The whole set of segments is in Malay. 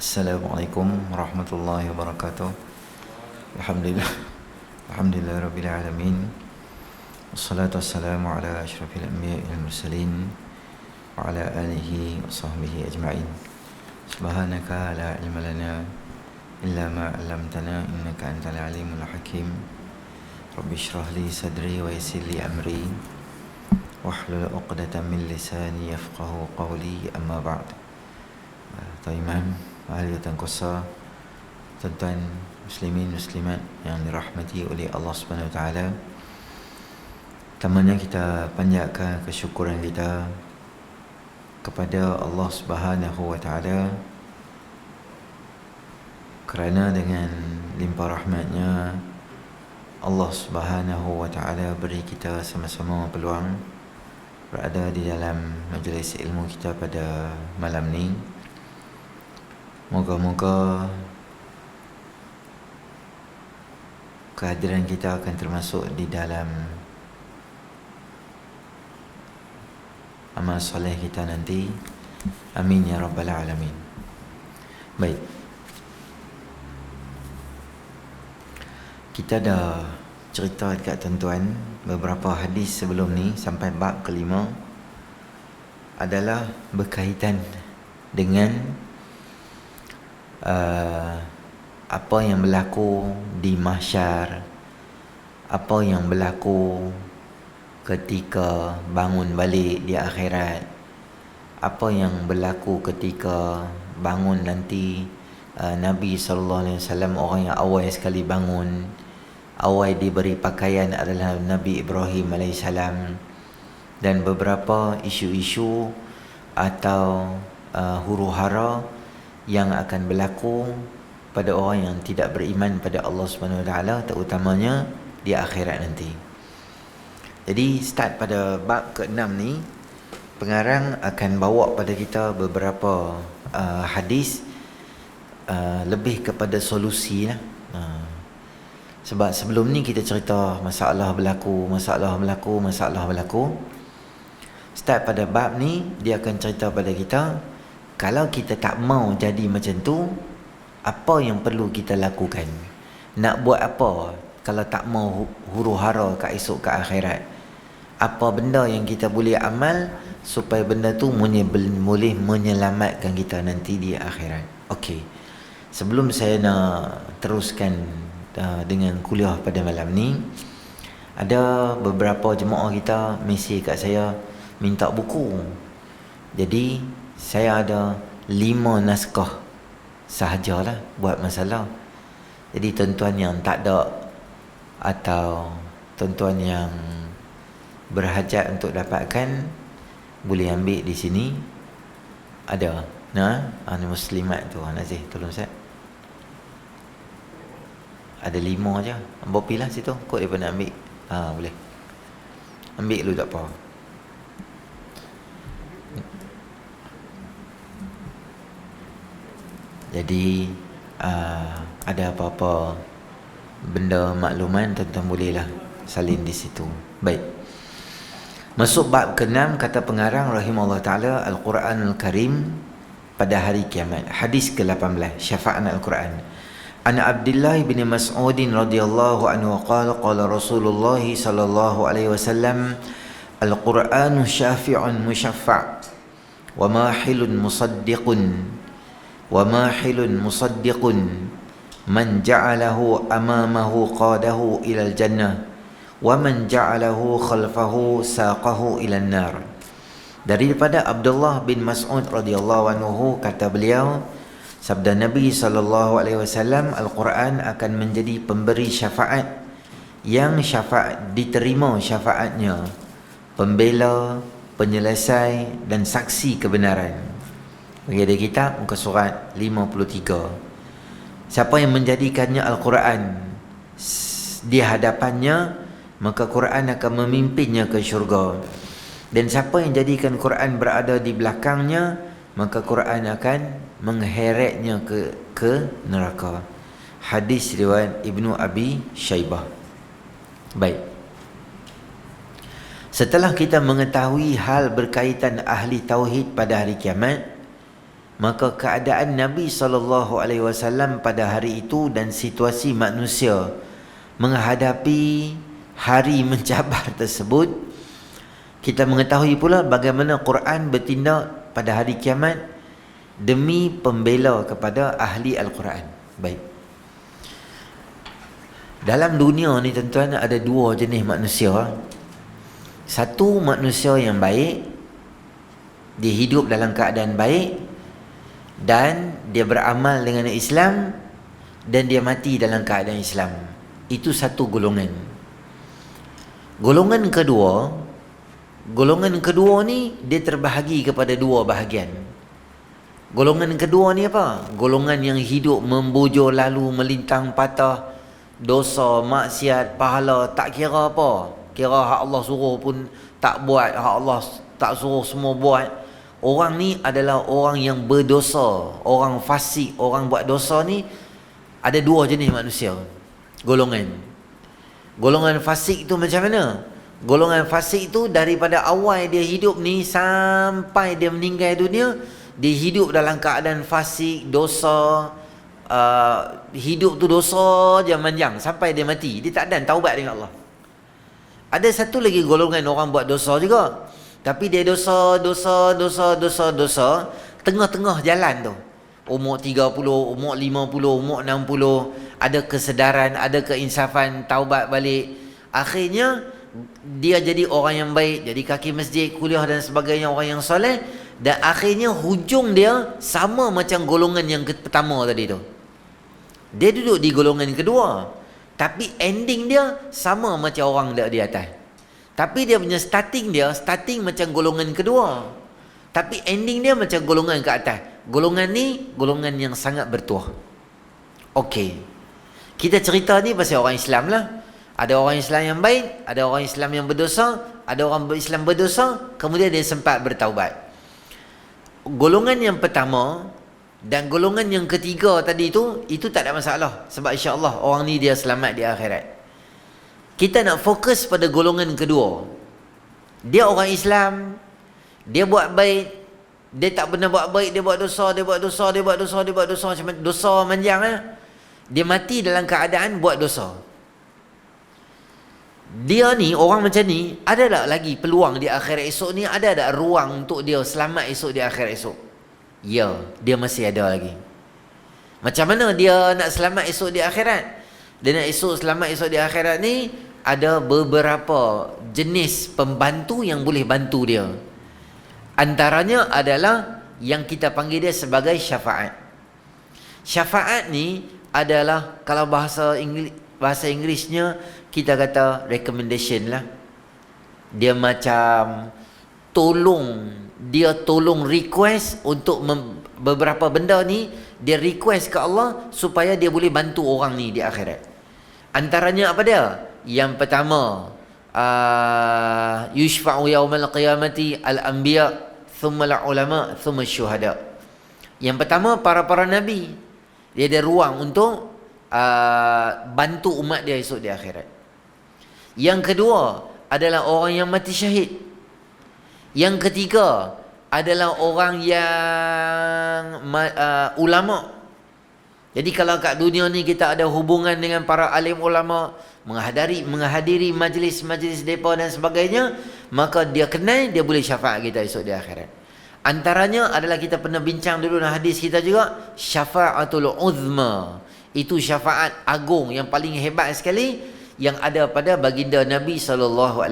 Assalamualaikum warahmatullahi wabarakatuh. Alhamdulillah. Alhamdulillah rabbil alamin. Wassalatu wassalamu ala asyrafil anbiya'i wal mursalin wa ala alihi wa sahbihi ajma'in. Subhanaka la ilma lana illa ma 'allamtana innaka antal alimul hakim. Rabbi shrah li sadri wa yassir li amri wahlul 'uqdatam min lisani yafqahu qawli, amma ba'd. Tuan Imam, ahli dan kuasa, tuan-tuan muslimin muslimat yang dirahmati oleh Allah Subhanahu Wa Taala. Pertamanya kita panjatkan kesyukuran kita kepada Allah Subhanahu Wa Taala kerana dengan limpah rahmatnya Allah Subhanahu Wa Taala beri kita sama-sama peluang berada di dalam majlis ilmu kita pada malam ni. Moga-moga kehadiran kita akan termasuk di dalam amal soleh kita nanti. Amin ya rabbal alamin. Baik, kita dah cerita dekat tuan-tuan beberapa hadis sebelum ni sampai bab kelima adalah berkaitan dengan apa yang berlaku di mahsyar, apa yang berlaku ketika bangun balik di akhirat, apa yang berlaku ketika bangun nanti. Nabi SAW orang yang awal sekali bangun, awal diberi pakaian adalah Nabi Ibrahim AS, dan beberapa isu-isu atau huru-hara yang akan berlaku pada orang yang tidak beriman pada Allah Subhanahu Wa Taala, terutamanya di akhirat nanti. Jadi start pada bab ke-6 ni, pengarang akan bawa pada kita beberapa hadis lebih kepada solusi lah. Sebab sebelum ni kita cerita masalah berlaku. Start pada bab ni, dia akan cerita pada kita, kalau kita tak mau jadi macam tu, apa yang perlu kita lakukan? Nak buat apa kalau tak mau huru-hara kat esok kat akhirat? Apa benda yang kita boleh amal supaya benda tu boleh menyelamatkan kita nanti di akhirat? Okey. Sebelum saya nak teruskan dengan kuliah pada malam ni, ada beberapa jemaah kita mesej kat saya minta buku. Jadi saya ada 5 naskah sahajalah buat masalah. Jadi tuan-tuan yang tak ada atau tuan-tuan yang berhajat untuk dapatkan, boleh ambil di sini. Ada ni muslimat tu, Nazih tolong saya. Ada 5 je. Ambil pilih situ, kod daripada nak ambil. Boleh. Ambil dulu tak apa. Jadi ada apa-apa benda makluman, tuan-tuan bolehlah salin di situ. Baik. Masuk bab ke-6, kata pengarang rahimahullah taala, Al-Quranul Karim pada hari kiamat. Hadis ke-18, syafaat Al-Quran. An Abdullah bin Mas'ud radhiyallahu anhu qala qala Rasulullah sallallahu alaihi wasallam, Al-Quranu syafi'un musyaffa' wa mahilun musaddiqun man ja'alahu amamahu qadahu ilal jannah wa man ja'alahu khalfahu saqahu ilan nar. Daripada Abdullah bin Mas'ud radhiyallahu anhu, kata beliau, sabda Nabi sallallahu alaihi wasallam, Al-Quran akan menjadi pemberi syafaat yang syafaat diterima syafaatnya, pembela, penyelesai dan saksi kebenaran. Bagi ada kitab muka surat 53. Siapa yang menjadikannya Al-Quran di hadapannya, maka Quran akan memimpinnya ke syurga. Dan siapa yang jadikan Quran berada di belakangnya, maka Quran akan mengheretnya ke neraka. Hadis riwayat Ibnu Abi Syaibah. Baik. Setelah kita mengetahui hal berkaitan ahli tauhid pada hari kiamat, Maka keadaan Nabi SAW pada hari itu dan situasi manusia menghadapi hari mencabar tersebut, kita mengetahui pula bagaimana Quran bertindak pada hari kiamat demi pembela kepada ahli Al-Quran. Baik. Dalam dunia ni tuan-tuan ada dua jenis manusia. Satu, manusia yang baik, dia hidup dalam keadaan baik dan dia beramal dengan Islam dan dia mati dalam keadaan Islam. Itu satu golongan. Golongan kedua ni dia terbahagi kepada dua bahagian. Golongan kedua ni apa? Golongan yang hidup membujur lalu melintang patah, dosa, maksiat, pahala tak kira apa. Kira hak Allah suruh pun tak buat, hak Allah tak suruh semua buat. Orang ni adalah orang yang berdosa, orang fasik, orang buat dosa ni. Ada dua jenis manusia, golongan. Golongan fasik tu macam mana? Golongan fasik tu daripada awal dia hidup ni sampai dia meninggal dunia, dia hidup dalam keadaan fasik, dosa, hidup tu dosa je manjang sampai dia mati. Dia tak ada taubat dengan Allah. Ada satu lagi golongan orang buat dosa juga, tapi dia dosa, tengah-tengah jalan tu. Umur 30, umur 50, umur 60, ada kesedaran, ada keinsafan, taubat balik. Akhirnya dia jadi orang yang baik, jadi kaki masjid, kuliah dan sebagainya, orang yang soleh. Dan akhirnya hujung dia sama macam golongan yang pertama tadi tu. Dia duduk di golongan kedua, tapi ending dia sama macam orang di atas. Tapi dia punya starting macam golongan kedua, tapi ending dia macam golongan ke atas. Golongan ni golongan yang sangat bertuah. Okey, kita cerita ni pasal orang Islam lah. Ada orang Islam yang baik, ada orang Islam yang berdosa, ada orang Islam berdosa, kemudian dia sempat bertaubat. Golongan yang pertama dan golongan yang ketiga tadi itu tak ada masalah, sebab insya-Allah orang ni dia selamat di akhirat. Kita nak fokus pada golongan kedua. Dia orang Islam, dia buat baik, dia tak pernah buat baik, dia buat dosa macam dosa manjang lah. Dia mati dalam keadaan buat dosa. Dia ni, orang macam ni, ada tak lagi peluang di akhirat esok ni? Ada tak ruang untuk dia selamat esok di akhirat esok? Ya, dia masih ada lagi. Macam mana dia nak selamat esok di akhirat? Dia nak selamat esok di akhirat ni, ada beberapa jenis pembantu yang boleh bantu dia. Antaranya adalah yang kita panggil dia sebagai syafaat. Syafaat ni adalah, kalau bahasa Inggerisnya kita kata recommendation lah. Dia macam tolong request untuk beberapa benda ni, dia request ke Allah supaya dia boleh bantu orang ni di akhirat. Antaranya apa dia? Yang pertama, yushfa'u yawmal qiyamati al-anbiya thumma al-ulama thumma syuhada. Yang pertama, para nabi, dia ada ruang untuk bantu umat dia esok di akhirat. Yang kedua adalah orang yang mati syahid. Yang ketiga adalah orang yang ulama. Jadi kalau kat dunia ni kita ada hubungan dengan para alim ulama, menghadiri majlis-majlis depa dan sebagainya, maka dia kenal, dia boleh syafaat kita esok di akhirat. Antaranya adalah kita pernah bincang dulu dalam hadis kita juga, syafaatul uzma. Itu syafaat agung yang paling hebat sekali yang ada pada baginda Nabi SAW.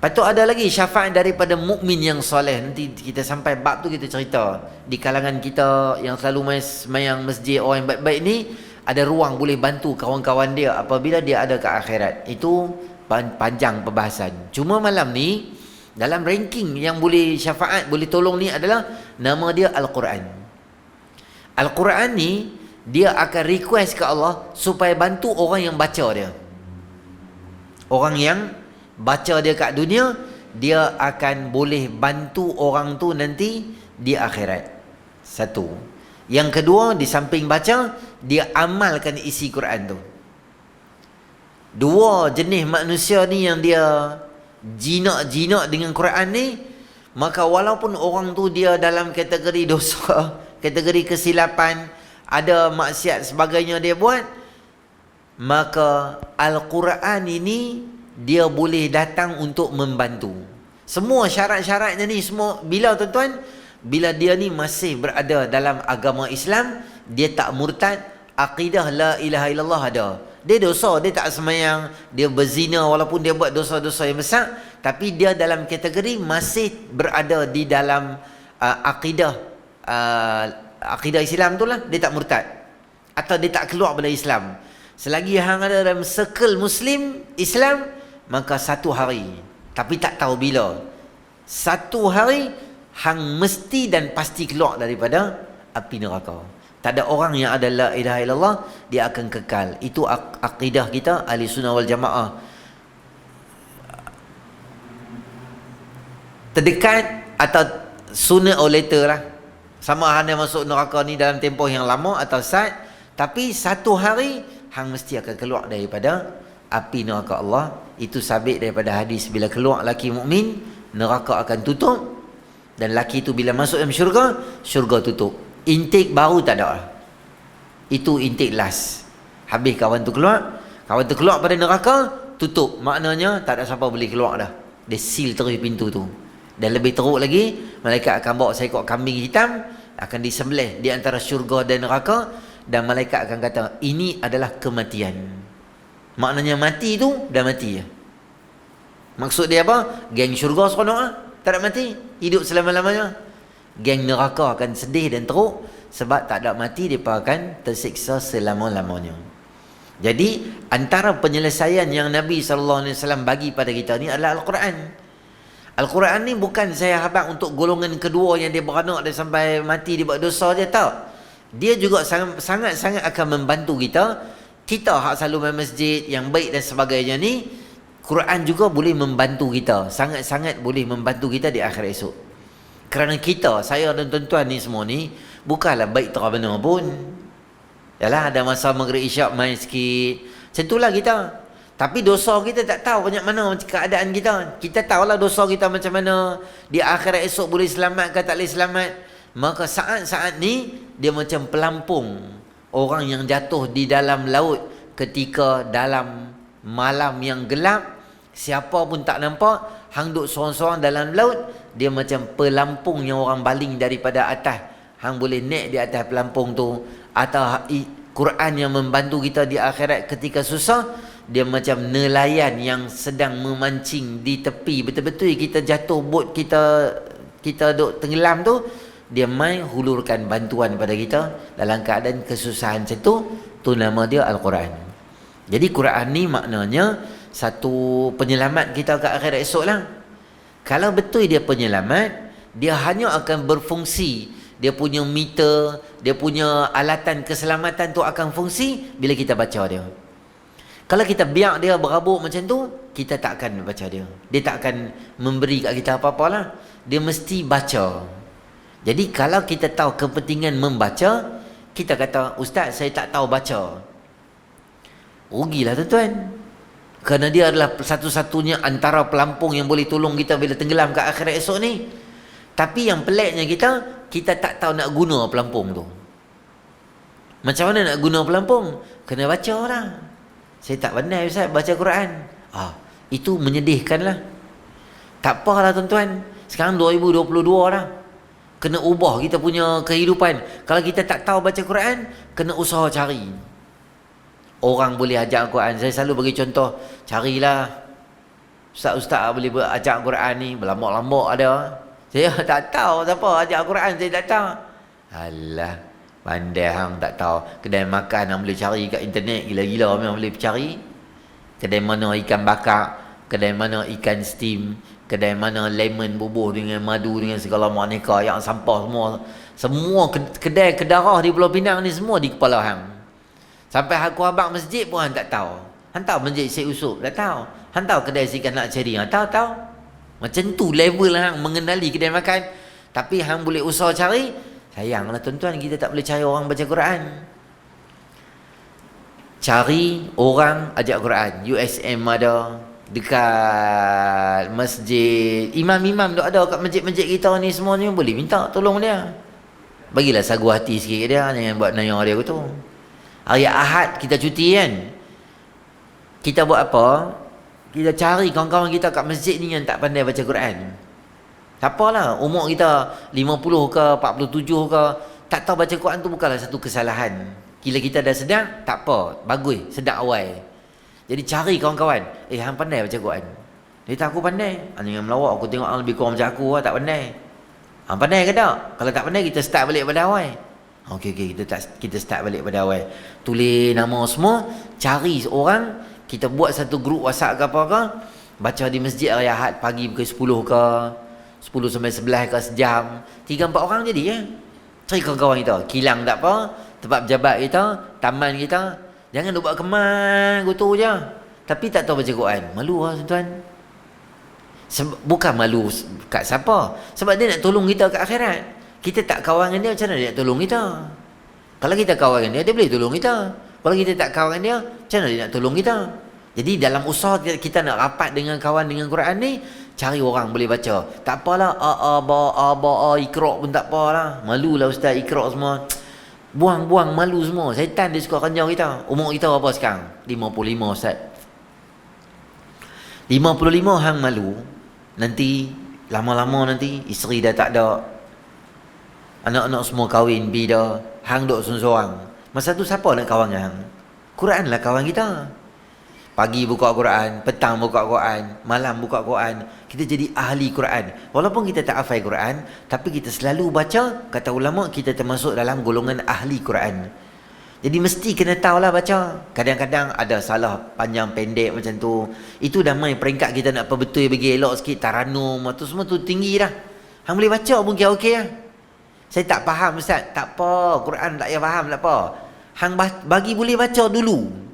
Patut ada lagi syafaat daripada mukmin yang soleh. Nanti kita sampai bab tu kita cerita. Di kalangan kita yang selalu semayang masjid, orang yang baik-baik ni, ada ruang boleh bantu kawan-kawan dia apabila dia ada ke akhirat. Itu panjang perbahasan. Cuma malam ni, dalam ranking yang boleh syafaat, boleh tolong ni adalah nama dia Al-Quran. Al-Quran ni, dia akan request ke Allah supaya bantu orang yang baca dia. Orang yang baca dia kat dunia, dia akan boleh bantu orang tu nanti di akhirat. Satu. Yang kedua, di samping baca, dia amalkan isi Quran tu. Dua jenis manusia ni yang dia jinak-jinak dengan Quran ni, Maka walaupun orang tu dia dalam kategori dosa, kategori kesilapan, ada maksiat sebagainya dia buat, maka Al-Quran ini dia boleh datang untuk membantu. Semua syarat-syaratnya ni semua, bila tuan-tuan, bila dia ni masih berada dalam agama Islam, dia tak murtad, akidah la ilaha illallah ada. Dia dosa, dia tak semayang, dia berzina walaupun dia buat dosa-dosa yang besar, tapi dia dalam kategori masih berada di dalam akidah Islam tu lah, dia tak murtad atau dia tak keluar dari Islam. Selagi hang ada dalam circle Muslim Islam, maka satu hari, tapi tak tahu bila, satu hari hang mesti dan pasti keluar daripada api neraka. Tak ada orang yang ada la ilaha illallah dia akan kekal. Itu akidah kita ahli sunnah wal jamaah. Terdekat atau sooner or later lah, sama hang masuk neraka ni dalam tempoh yang lama atau saat, tapi satu hari hang mesti akan keluar daripada api neraka Allah. Itu sabit daripada hadis, bila keluar laki mukmin, neraka akan tutup, dan laki itu bila masuk dalam syurga, syurga tutup. Intake baru tak ada. Itu intake last. Habis kawan tu keluar pada neraka, tutup. Maknanya tak ada siapa boleh keluar dah. Dia seal terus pintu tu. Dan lebih teruk lagi, malaikat akan bawa seekor kambing hitam, akan disembelih di antara syurga dan neraka, dan malaikat akan kata, ini adalah kematian. Maknanya mati tu dah mati ya. Maksud dia apa? Geng syurga seronok lah, tak ada mati, hidup selama-lamanya. Geng neraka akan sedih dan teruk, sebab tak ada mati, mereka akan tersiksa selama-lamanya. Jadi antara penyelesaian yang Nabi SAW bagi pada kita ni adalah Al-Quran. Al-Quran ni bukan saya habaq untuk golongan kedua yang dia beranak dan sampai mati dia buat dosa dia, tak. Dia juga sangat-sangat akan membantu kita. Kita hak selalu main masjid yang baik dan sebagainya ni, Quran juga boleh membantu kita, sangat-sangat boleh membantu kita di akhirat esok. Kerana kita, saya dan tuan-tuan ni semua ni, bukanlah baik terabana pun. Yalah, ada masa maghrib isyak main sikit, macam itulah kita. Tapi dosa kita tak tahu banyak mana keadaan kita. Kita tahulah dosa kita macam mana, di akhirat esok boleh selamat ke tak boleh selamat. Maka saat-saat ni, dia macam pelampung orang yang jatuh di dalam laut ketika dalam malam yang gelap, siapa pun tak nampak, hang duk sorang-sorang dalam laut, dia macam pelampung yang orang baling daripada atas. Hang boleh naik di atas pelampung tu. Atau Quran yang membantu kita di akhirat ketika susah, dia macam nelayan yang sedang memancing di tepi. Betul-betul kita jatuh, bot kita duk tenggelam tu, dia mai hulurkan bantuan pada kita dalam keadaan kesusahan macam tu. Tu nama dia Al-Quran. Jadi Quran ni maknanya satu penyelamat kita ke akhirat esok lah. Kalau betul dia penyelamat, dia hanya akan berfungsi, dia punya meter, dia punya alatan keselamatan tu akan fungsi bila kita baca dia. Kalau kita biar dia berabuk macam tu, kita tak akan baca dia. Dia tak akan memberi kat kita apa-apa lah. Dia mesti baca. Jadi kalau kita tahu kepentingan membaca, kita kata, Ustaz saya tak tahu baca, rugilah tuan-tuan. Kerana dia adalah satu-satunya antara pelampung yang boleh tolong kita bila tenggelam ke akhirat esok ni. Tapi yang peliknya kita tak tahu nak guna pelampung tu. Macam mana nak guna pelampung? Kena baca lah. Saya tak pandai Ustaz baca Quran. Itu menyedihkan lah. Tak apalah tuan-tuan, sekarang 2022 dah. Kena ubah kita punya kehidupan. Kalau kita tak tahu baca Quran, kena usaha cari. Orang boleh ajak Quran. Saya selalu bagi contoh, carilah ustaz-ustaz boleh ajak Quran ni, berlambak-lambak ada. Saya tak tahu siapa ajak Quran, saya tak tahu. Alah, pandai hang tak tahu. Kedai makan hang boleh cari kat internet, gila-gila memang boleh cari. Kedai mana ikan bakar, kedai mana ikan steam, kedai mana lemon bubuh dengan madu dengan segala maneka yang sampah semua kedai kedarah di Pulau Pinang ni semua di kepala hang. Sampai aku abang masjid pun hang tak tahu. Hang tahu masjid Syekh Usop tak tahu. Hang tahu kedai si ikan nak ceri hang tahu. Macam tu level hang mengenali kedai makan. Tapi hang boleh usaha cari. Sayanglah tuan-tuan, kita tak boleh cari orang baca Quran. Cari orang ajak Quran. USM ada, dekat masjid, imam-imam duk ada kat masjid-masjid kita ni semua ni, boleh minta tolong dia. Bagilah sagu hati sikit dia, jangan buat nayang dia tu. Hari Ahad kita cuti kan. Kita buat apa? Kita cari kawan-kawan kita kat masjid ni yang tak pandai baca Quran. Tak apalah, umur kita 50 ke 47 ke, tak tahu baca Quran tu bukanlah satu kesalahan. Bila kita dah sedar, tak apa, bagus, sedar awal. Jadi cari kawan-kawan, hang pandai baca Quran? Dia tak, aku pandai. Jangan melawak, aku tengok hang lebih kurang macam aku tak pandai. Hang pandai ke tak? Kalau tak pandai, kita start balik pada awal. Okey, kita start balik pada awal. Tulis nama semua, cari orang, kita buat satu grup WhatsApp ke apa ke, baca di masjid hari Ahad pagi pukul 10 ke 10 sampai 11 ke sejam. 3-4 orang jadi ya. Cari kawan-kawan kita. Kilang tak apa, tempat pejabat kita, taman kita. Jangan duk buat keman gitu je. Tapi tak tahu baca Quran. Malu lah tuan-tuan. Bukan malu kat siapa. Sebab dia nak tolong kita kat akhirat. Kita tak kawan dengan dia, macam mana dia nak tolong kita? Kalau kita kawan dengan dia, dia boleh tolong kita. Kalau kita tak kawan dengan dia, macam mana dia nak tolong kita? Jadi dalam usaha kita nak rapat dengan kawan dengan Quran ni, cari orang boleh baca. Tak apalah, Iqra' pun tak apalah. Malulah ustaz Iqra' semua. Buang-buang malu semua. Syaitan dia suka ranjau kita. Umur kita berapa sekarang? 55 ustaz. 55 hang malu. Nanti lama-lama nanti isteri dah tak ada. Anak-anak semua kahwin, dah. Hang duk sorang-sorang. Masa tu siapa nak kawan dengan hang? Quran lah kawan kita. Pagi buka Quran, petang buka Quran, malam buka Quran. Kita jadi ahli Quran. Walaupun kita tak hafal Quran, tapi kita selalu baca. Kata ulama, kita termasuk dalam golongan ahli Quran. Jadi mesti kena tahulah baca. Kadang-kadang ada salah panjang pendek macam tu. Itu dah main peringkat kita nak perbetul bagi elok sikit. Taranum tu semua tu tinggi dah. Hang boleh baca pun kira okey lah. Saya tak faham ustaz. Tak apa, Quran tak payah faham, tak apa. Hang bagi boleh baca dulu.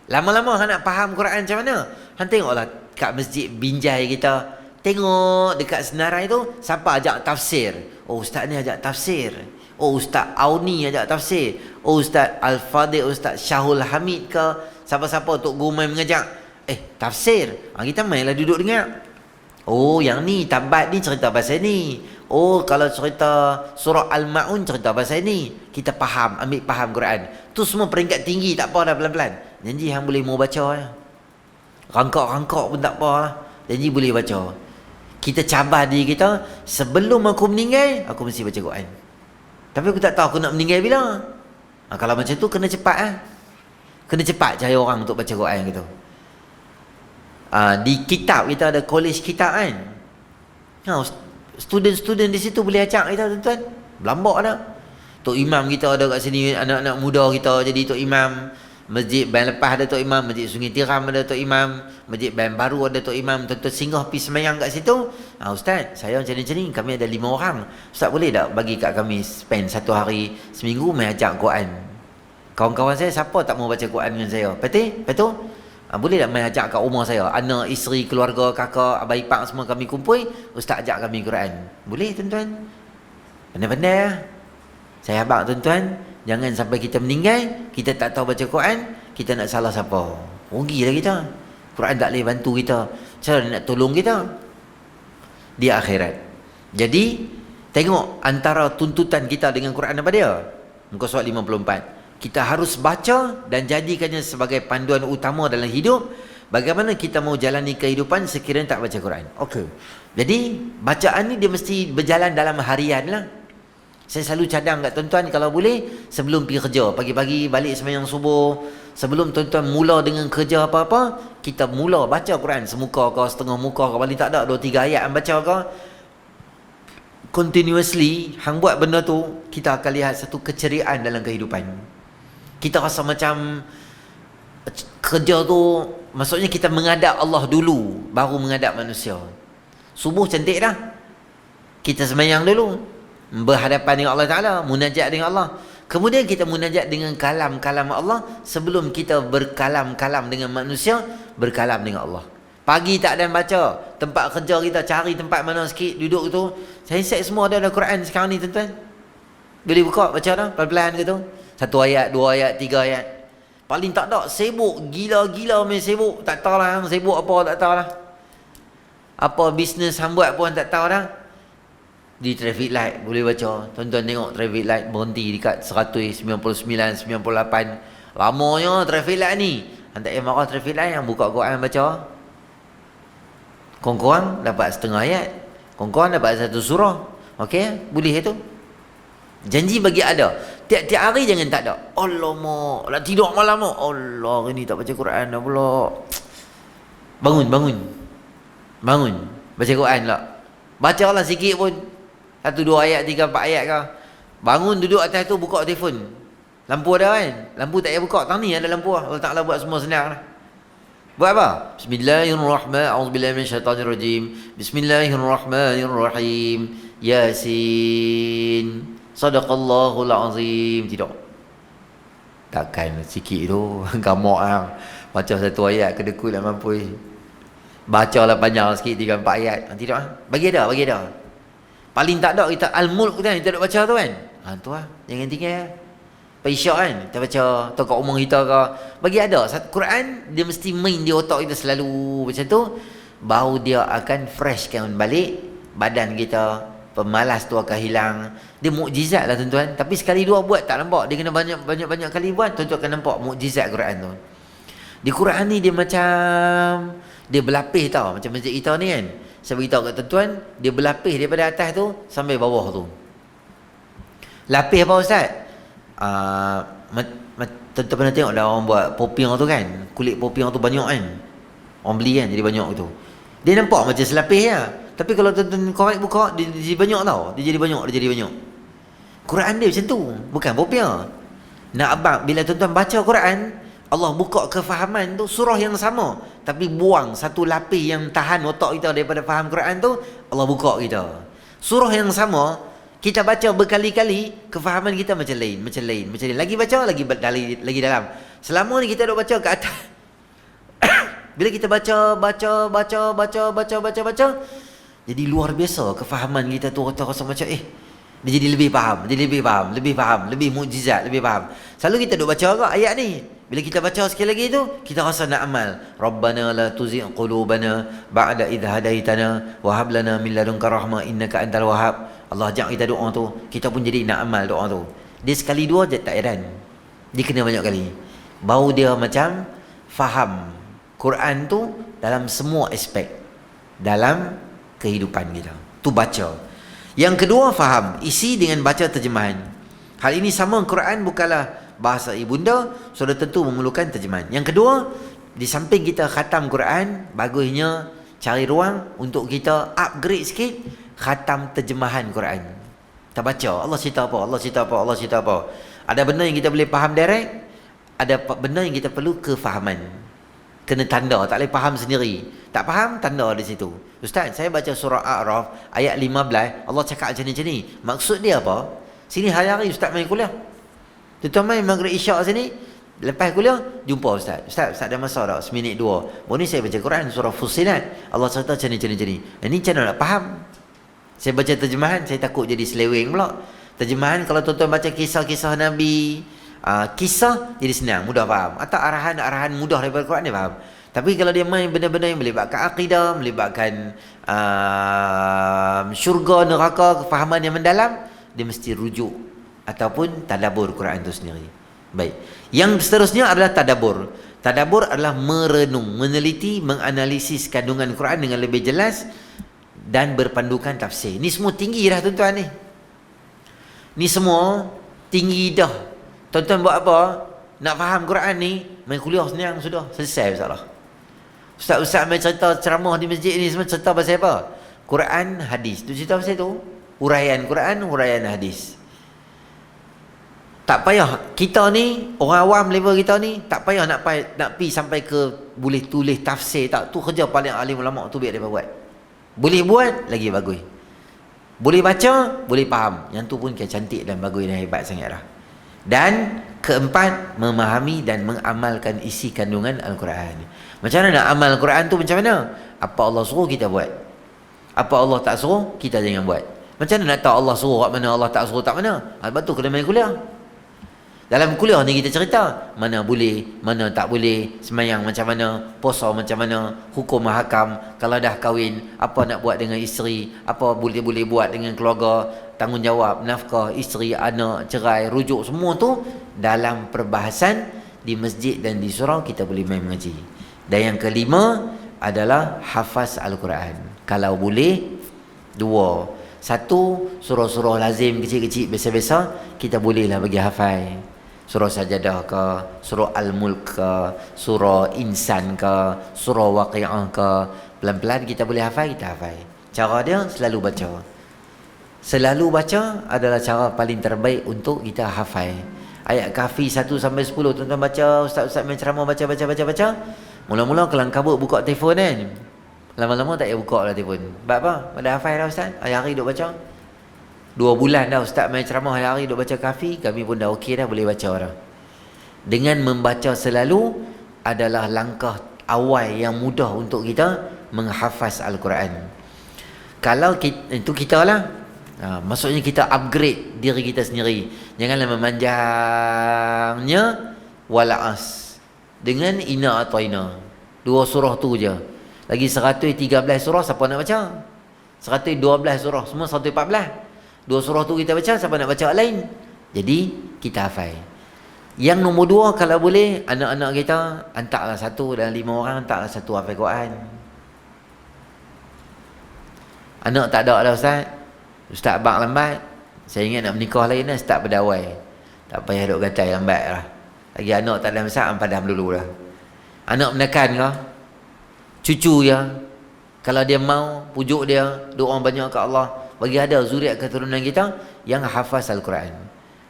Lama-lama hang nak faham Quran macam mana? Hang tengoklah kat masjid Binjai kita. Tengok dekat senarai tu, siapa ajak tafsir? Oh, ustaz ni ajak tafsir. Oh, ustaz Auni ajak tafsir. Oh, ustaz Al-Fadil, ustaz Syahul Hamid ke, siapa-siapa Tok Guru main mengajak. Tafsir. Kita mainlah duduk dengar. Oh, yang ni Tabat ni cerita pasal ni. Oh, kalau cerita surah Al-Ma'un cerita pasal ni. Kita faham, ambil faham Quran. Tu semua peringkat tinggi, tak apa dah, pelan-pelan. Janji hang boleh mau baca ya. Rangkak-rangkak pun tak apa lah. Janji boleh baca. Kita cabar diri kita, sebelum aku meninggal, aku mesti baca Quran. Tapi aku tak tahu aku nak meninggal bila. Kalau macam tu kena cepat lah. Kena cepat cari orang untuk baca Quran gitu. Di kitab kita ada college kitab kan. Student-student di situ boleh acak kita tuan-tuan. Berlambak dah. Tok Imam kita ada kat sini, anak-anak muda kita jadi Tok Imam. Masjid Ban Lepas ada Tok Imam, Masjid Sungai Tiram ada Tok Imam, Masjid Ban Baru ada Tok Imam. Tuan-tuan singgah pergi semayang kat situ. Ustaz, saya macam ni, kami ada 5 orang. Ustaz boleh tak bagi kat kami spend 1 hari seminggu main ajak Quran? Kawan-kawan saya siapa tak mau baca Quran dengan saya? Betul? Boleh tak main ajak kat rumah saya? Anak, isteri, keluarga, kakak, abang ipar semua kami kumpul, Ustaz ajak kami Quran. Boleh tuan-tuan? Pandai-pandai lah. Saya habaq tuan-tuan, jangan sampai kita meninggal, kita tak tahu baca Quran, kita nak salah siapa? Rugilah kita. Quran tak boleh bantu kita. Cara nak tolong kita di akhirat. Jadi, tengok antara tuntutan kita dengan Quran apa dia? Muka surat 54. Kita harus baca dan jadikannya sebagai panduan utama dalam hidup. Bagaimana kita mau jalani kehidupan sekiranya tak baca Quran? Okey. Jadi, bacaan ni dia mesti berjalan dalam harian lah. Saya selalu cadang kat tuan-tuan kalau boleh sebelum pergi kerja, pagi-pagi balik sembahyang subuh, sebelum tuan-tuan mula dengan kerja apa-apa, kita mula baca Quran semuka ke setengah muka ke, paling tak ada 2-3 ayat yang baca ke. Continuously hang buat benda tu, kita akan lihat satu keceriaan dalam kehidupan. Kita rasa macam kerja tu, maksudnya kita menghadap Allah dulu baru menghadap manusia. Subuh cantik dah, kita sembahyang dulu, berhadapan dengan Allah Ta'ala, munajat dengan Allah. Kemudian kita munajat dengan kalam-kalam Allah sebelum kita berkalam-kalam dengan manusia, berkalam dengan Allah. Pagi tak ada baca, tempat kerja kita cari tempat mana sikit duduk tu. Saya set semua ada Quran sekarang ni tuan-tuan. Boleh buka baca dah pelan-pelan gitu. 1 ayat, 2 ayat, 3 ayat. Paling tak ada, sibuk, gila-gila main sibuk. Tak tahu lah, sibuk apa tak tahu lah. Apa bisnes hang buat pun tak tahu dah. Di traffic light boleh baca. Tuan-tuan tengok traffic light berhenti dekat 199, 98. Lamanya traffic light ni. Hang tak payah marah traffic light, yang buka Quran baca. Kurang-kurang dapat setengah ayat. Kurang-kurang dapat satu surah. Okey, boleh itu. Janji bagi ada. Tiap-tiap hari jangan tak ada. Alamak, nak tidur malam tu. Allah, hari ni tak baca Quran dah pula. Bangun. Baca Quran lah. Bacalah sikit pun. 1, 2 ayat, 3, 4 ayat ke. Bangun duduk atas tu, buka telefon. Lampu ada kan? Lampu tak payah buka. Tang ni ada lampu lah. Allah Ta'ala buat semua senang lah. Buat apa? Bismillahirrahmanirrahim. A'udzubillahi minasyaitanirrajim. Bismillahirrahmanirrahim. Yasin. Sadaqallahul azim. Tidak. Takkan sikit tu. Gamak lah. Baca satu ayat kedekut tak mampu. Bacalah panjang sikit 3, 4 ayat. Tidak lah. Bagi ada. Paling tak ada kita Al-Mulk kan. Kita duk baca tu kan. Tu lah. Jangan tinggal. Isyak kan, kita baca tokoh umum kita ke, bagi ada Quran, dia mesti main di otak kita selalu macam tu, baru dia akan freshkan balik badan kita, pemalas tu akan hilang. Dia mukjizat lah tuan-tuan, tapi sekali dua buat tak nampak, dia kena banyak kali buat, tuan-tuan akan nampak mukjizat Quran tu. Di Quran ni dia macam dia berlapis tau, macam masjid kita ni kan. Saya beritahu kat tuan-tuan, dia berlapis daripada atas tu sampai bawah tu. Lapis apa Ustaz? Tuan-tuan pernah tengok dah orang buat popiah tu kan, kulit popiah tu banyak kan, orang beli kan, jadi banyak tu. Dia nampak macam selapis ya, tapi kalau tuan-tuan korek buka, dia jadi banyak tau. Dia jadi banyak. Quran dia macam tu, bukan popiah. Nak abang, bila tuan-tuan baca Quran, Allah buka kefahaman tu, surah yang sama, tapi buang satu lapis yang tahan otak kita daripada faham Quran tu, Allah buka kita. Surah yang sama, kita baca berkali-kali, kefahaman kita macam lain. Lagi baca, lagi dalam. Selama ni kita duk baca kat atas. Bila kita baca, jadi luar biasa kefahaman kita tu, rasa macam dia jadi lebih faham, lebih mukjizat, lebih faham. Selalu kita duk baca agak ayat ni. Bila kita baca sekali lagi tu, kita rasa nak amal. Rabbana la tuzigh qulubana ba'da idh hadaitana wa hab lana min ladunka rahmah innaka antal wahhab. Allah ajak kita doa tu, kita pun jadi nak amal doa tu. Dia sekali dua je tak heran. Dia kena banyak kali. Baru dia macam faham Quran tu dalam semua aspek dalam kehidupan kita. Tu baca. Yang kedua, faham isi dengan baca terjemahan. Hal ini sama Quran bukanlah bahasa ibunda, sudah tentu memerlukan terjemahan. Yang kedua, di samping kita khatam Quran, bagusnya cari ruang untuk kita upgrade sikit, khatam terjemahan Quran. Kita baca, Allah cerita apa. Ada benda yang kita boleh faham direct, ada benda yang kita perlu kefahaman. Kena tanda, tak boleh faham sendiri. Tak faham, tanda di situ. Ustaz, saya baca surah A'raf ayat 15, Allah cakap macam ni. Maksud dia apa? Sini hari-hari Ustaz main kuliah. Tuan-tuan main maghrib isyak sini, lepas kuliah jumpa Ustaz ada masa tak? Seminit 2. Ni saya baca Quran surah Fussilat. Allah cerita macam ni. Ini macam mana nak faham? Saya baca terjemahan, saya takut jadi seleweng pula. Terjemahan kalau tuan-tuan baca kisah-kisah Nabi, kisah jadi senang, mudah faham. Atau arahan mudah daripada Quran dia faham. Tapi kalau dia main benda-benda yang melibatkan akidah, melibatkan syurga, neraka, kefahaman yang mendalam, dia mesti rujuk ataupun tadabbur Quran itu sendiri. Baik. Yang seterusnya adalah tadabbur. Tadabbur adalah merenung, meneliti, menganalisis kandungan Quran dengan lebih jelas dan berpandukan tafsir. Ni semua tinggi dah tuan-tuan ni. Ni semua tinggi dah. Tuan-tuan buat apa? Nak faham Quran ni, main kuliah senang sudah, selesai masalah. Ustaz-ustaz main cerita ceramah di masjid ni semua cerita pasal apa? Quran, hadis. Tu cerita pasal tu. Huraian Quran, huraian hadis. Tak payah kita ni, orang awam level kita ni, tak payah nak pi sampai ke boleh tulis tafsir tak. Tu kerja paling alim ulama tu biar dia buat. Boleh buat lagi bagus. Boleh baca, boleh faham. Yang tu pun cantik dan bagus dan hebat sangatlah. Dan keempat, memahami dan mengamalkan isi kandungan Al-Quran. Macam mana nak amal Al-Quran tu macam mana? Apa Allah suruh kita buat. Apa Allah tak suruh, kita jangan buat. Macam mana nak tahu Allah suruh kat mana, Allah tak suruh tak mana? Sebab tu kena main kuliah. Dalam kuliah ni kita cerita mana boleh, mana tak boleh, sembahyang macam mana, puasa macam mana, hukum mahakam, kalau dah kahwin apa nak buat dengan isteri, apa boleh buat dengan keluarga, tanggungjawab, nafkah, isteri, anak, cerai, rujuk, semua tu dalam perbahasan di masjid dan di surau kita boleh main mengaji. Dan yang kelima adalah hafaz Al-Quran. Kalau boleh, dua. Satu, surah-surah lazim kecil-kecil biasa-biasa kita bolehlah bagi hafal. Surah Sajadah ke, surah Al-Mulk ke, surah Insan ke, surah Waqi'ah ke, pelan-pelan kita boleh hafal, kita hafal. Cara dia selalu baca. Selalu baca adalah cara paling terbaik untuk kita hafal. Ayat Kahfi 1 sampai 10 tuan-tuan baca, ustaz-ustaz main ceramah baca. Mula-mula kelang kabut buka telefon kan. Lama-lama tak payah buka lah telefon. Sebab apa? Pada hafal dah ustaz, hari-hari duk baca. 2 bulan dah ustaz main ceramah hari-hari duk baca Kahfi, kami pun dah okey dah, boleh baca dah. Dengan membaca selalu adalah langkah awal yang mudah untuk kita menghafaz Al-Quran. Kalau kita, itu kita lah. Maksudnya kita upgrade diri kita sendiri. Janganlah memanjangnya wala'as dengan ina atau ina. 2 surah tu je. Lagi 113 surah siapa nak baca? 112 surah semua 114. 2 surah tu kita baca, siapa nak baca lain? Jadi kita hafal. Yang nombor 2, kalau boleh anak-anak kita hantarlah 1 dalam 5 orang, hantarlah 1 hafal Quran. Anak tak ada lah ustaz. Ustaz abang lambat. Saya ingat nak menikah lain dah, start berdawai. Tak payah duk gatai lambat lah. Lagi anak tak ada masak, padam dulu dah. Anak menekan ke? Cucu ya. Kalau dia mau, pujuk dia, doa banyak ke Allah. Bagi ada zuriat keturunan kita yang hafaz Al-Quran.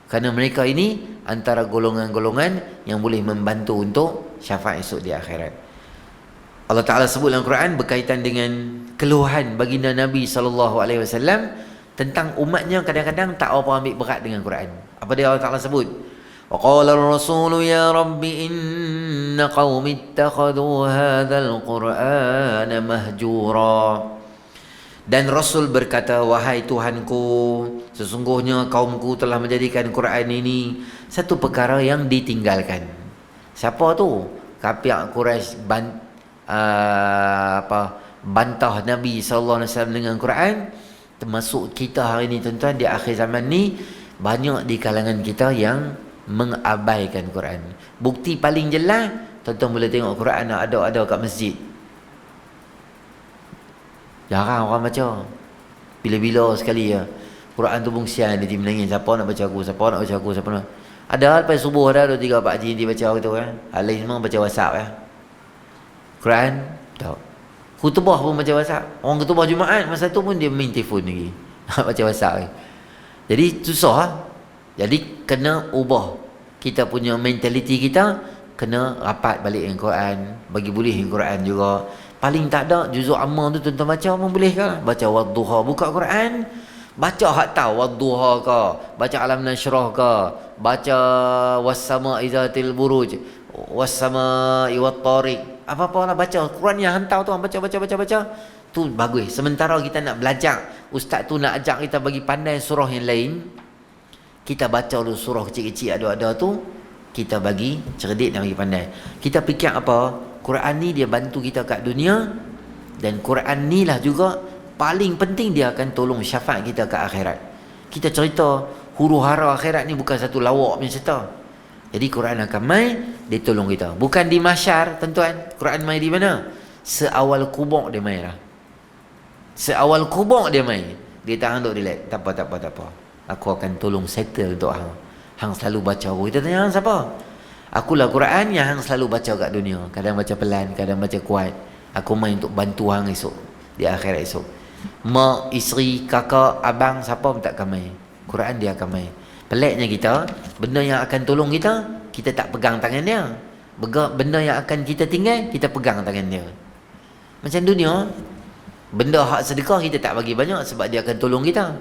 Kerana mereka ini antara golongan-golongan yang boleh membantu untuk syafaat esok di akhirat. Allah Ta'ala sebut dalam Quran berkaitan dengan keluhan baginda Nabi SAW tentang umatnya kadang-kadang tak apa ambil berat dengan Quran. Apa dia Allah Ta'ala sebut? Wa qala ar-rasulu ya rabbi inna qaumi ittakhadhu hadzal qur'ana mahjura. Dan Rasul berkata, wahai Tuhanku, sesungguhnya kaumku telah menjadikan Quran ini satu perkara yang ditinggalkan. Siapa tu? Kafir Quraisy bantah Nabi SAW dengan Quran. Termasuk kita hari ini tuan-tuan, di akhir zaman ni banyak di kalangan kita yang mengabaikan Quran. Bukti paling jelas, tuan-tuan boleh tengok Quran ada kat masjid. Jarang orang baca. Bila-bila sekali ya. Quran tu bungsian dia menangis. Siapa nak baca aku? Siapa nak baca aku? Siapa nak? Ada lepas subuh dah 2-3 Pak Haji dia baca gitu kan. Lain semua baca WhatsApp ya. Quran tak. Khutbah pun baca WhatsApp. Orang khutbah Jumaat masa tu pun dia main telefon lagi. Nak baca WhatsApp lagi. Jadi susah. Jadi kena ubah kita punya mentaliti kita, kena rapat balik dengan Quran, bagi boleh dengan Quran juga. Paling tak ada juzuk amma tu tuan-tuan baca pun boleh ke? Baca wadduha, buka Quran, baca hak tahu wadduha ke, baca alam nasyrah ke, baca was-sama'i zatil buruj, was-sama'i wat-tariq, apa-apa lah baca Quran yang hantar tu, baca tu bagus. Sementara kita nak belajar, ustaz tu nak ajak kita bagi pandai surah yang lain, kita baca dulu surah kecil-kecil ada-ada tu, kita bagi cerdik dan bagi pandai. Kita fikir apa? Quran ni dia bantu kita kat dunia, dan Quran ni lah juga paling penting dia akan tolong syafaat kita kat akhirat. Kita cerita huru-hara akhirat ni bukan satu lawak punya cerita. Jadi Quran akan mai dia tolong kita. Bukan di mahsyar tuan-tuan. Quran mai di mana? Seawal kubur dia mai lah. Seawal kubur dia mai. Dia tahan duk relax. Tak apa. Aku akan tolong settle untuk hang. Hang selalu baca. Kita tanya hang siapa? Akulah Quran yang hang selalu baca kat dunia. Kadang baca pelan, kadang baca kuat. Aku main untuk bantu hang esok, di akhirat esok. Mak, isteri, kakak, abang, siapa pun tak akan main. Quran dia akan main. Peliknya kita, benda yang akan tolong kita, kita tak pegang tangan dia. Benda yang akan kita tinggal, kita pegang tangan dia. Macam dunia, benda hak sedekah kita tak bagi banyak sebab dia akan tolong kita.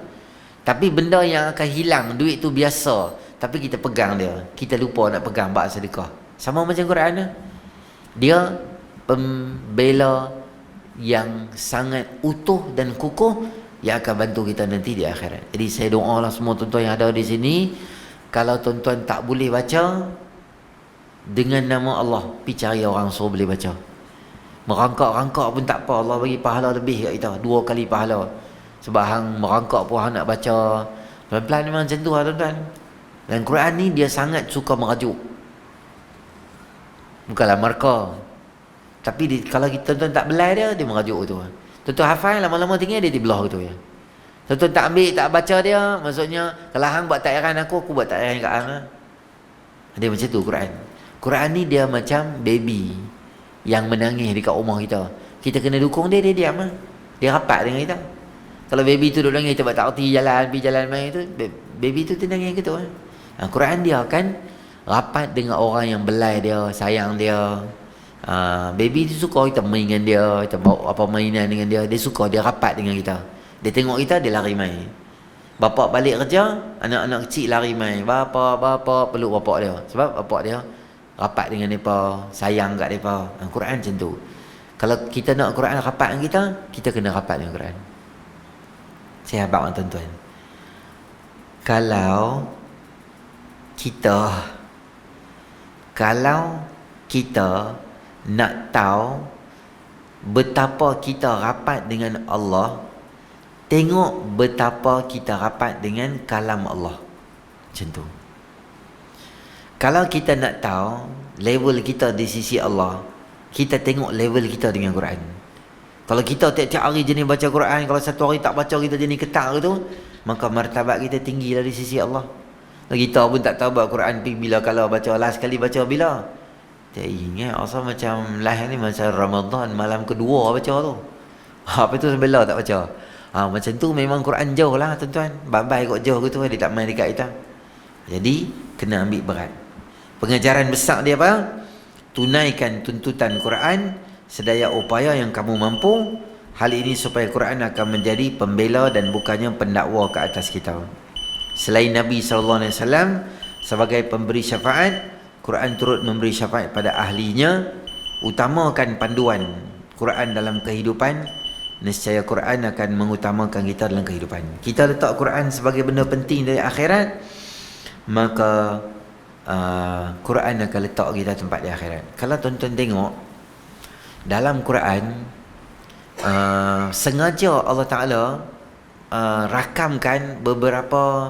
Tapi benda yang akan hilang, duit tu biasa, tapi kita pegang dia. Kita lupa nak pegang bab sedekah. Sama macam Quran lah. Dia pembela yang sangat utuh dan kukuh yang akan bantu kita nanti di akhirat. Jadi saya doalah semua tuan-tuan yang ada di sini, Kalau tuan-tuan tak boleh baca, dengan nama Allah, pergi cari orang suruh boleh baca. Merangkak-rangkak pun tak apa, Allah bagi pahala lebih kat kita, 2 kali pahala. Sebab hang merangkak pun hang nak baca pelan-pelan, memang macam tu lah tuan-tuan. Dan Quran ni dia sangat suka merajuk. Bukanlah marka. Tapi kalau kita tuan-tuan tak belai dia merajuk tu. Tuan-tuan hafal, lama-lama tinggal dia belah gitu ya. Tuan-tuan tak ambil, tak baca dia, maksudnya kalau hang buat tak heran aku buat tak heran kat hang lah. Dia macam tu Quran. Quran ni dia macam baby yang menangis dekat rumah kita. Kita kena dukung dia diam lah. Dia rapat dengan kita. Kalau baby tu duduk nangis, kita buat tak erti jalan, pergi jalan main tu, baby tu nangis gitu lah. Quran dia akan rapat dengan orang yang belai dia, sayang dia. Baby tu suka kita main dengan dia, kita bawa apa mainan dengan dia. Dia suka, dia rapat dengan kita. Dia tengok kita, dia lari main. Bapak balik kerja, anak-anak kecil lari main. Bapak peluk bapak dia. Sebab bapak dia rapat dengan mereka, sayang kat mereka. Quran macam tu. Kalau kita nak Quran rapat dengan kita, kita kena rapat dengan Quran. Saya habaq tuan-tuan. Kalau kita nak tahu betapa kita rapat dengan Allah, tengok betapa kita rapat dengan kalam Allah. Macam tu. Kalau kita nak tahu level kita di sisi Allah, kita tengok level kita dengan Quran. Kalau kita tiap-tiap hari jenis baca Quran, kalau satu hari tak baca kita jenis ketak gitu, maka martabat kita tinggi dari sisi Allah. Kita pun tak tahu baca Quran bila kalau baca, last kali baca bila? Tak ingat, asal macam last ni macam Ramadan malam kedua baca tu. Apa tu sebelah tak baca. Macam tu memang Quran jauh lah tuan-tuan. Babai kot jauh gitu, dia tak main dekat kita. Jadi kena ambil berat. Pengajaran besar dia apa? Tunaikan tuntutan Quran sedaya upaya yang kamu mampu. Hal ini supaya Quran akan menjadi pembela dan bukannya pendakwa ke atas kita. Selain Nabi SAW sebagai pemberi syafaat, Quran turut memberi syafaat pada ahlinya. Utamakan panduan Quran dalam kehidupan, nescaya Quran akan mengutamakan kita dalam kehidupan. Kita letak Quran sebagai benda penting dari akhirat, maka Quran akan letak kita tempat di akhirat. Kalau tuan-tuan tengok dalam Quran, sengaja Allah Ta'ala rakamkan beberapa